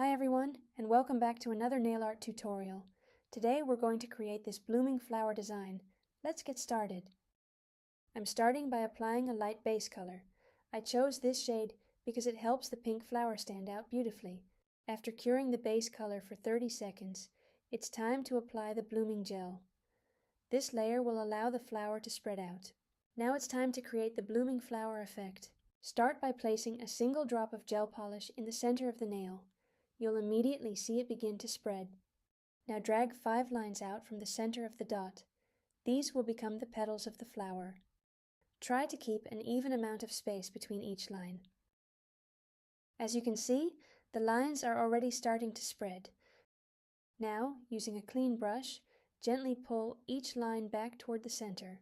Hi everyone, and welcome back to another nail art tutorial. Today we're going to create this blooming flower design. Let's get started. I'm starting by applying a light base color. I chose this shade because it helps the pink flower stand out beautifully. After curing the base color for 30 seconds, it's time to apply the blooming gel. This layer will allow the flower to spread out. Now it's time to create the blooming flower effect. Start by placing a single drop of gel polish in the center of the nail. You'll immediately see it begin to spread. Now drag 5 lines out from the center of the dot. These will become the petals of the flower. Try to keep an even amount of space between each line. As you can see, the lines are already starting to spread. Now, using a clean brush, gently pull each line back toward the center.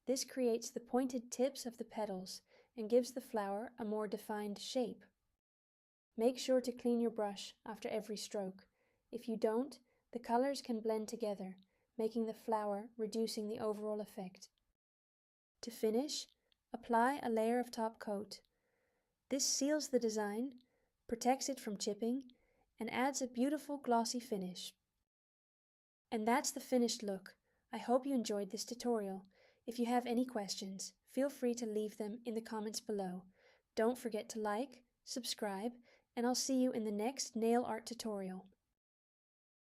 This creates the pointed tips of the petals and gives the flower a more defined shape. Make sure to clean your brush after every stroke. If you don't, the colors can blend together, making the flower reducing the overall effect. To finish, apply a layer of top coat. This seals the design, protects it from chipping, and adds a beautiful glossy finish. And that's the finished look. I hope you enjoyed this tutorial. If you have any questions, feel free to leave them in the comments below. Don't forget to like, subscribe, and I'll see you in the next nail art tutorial.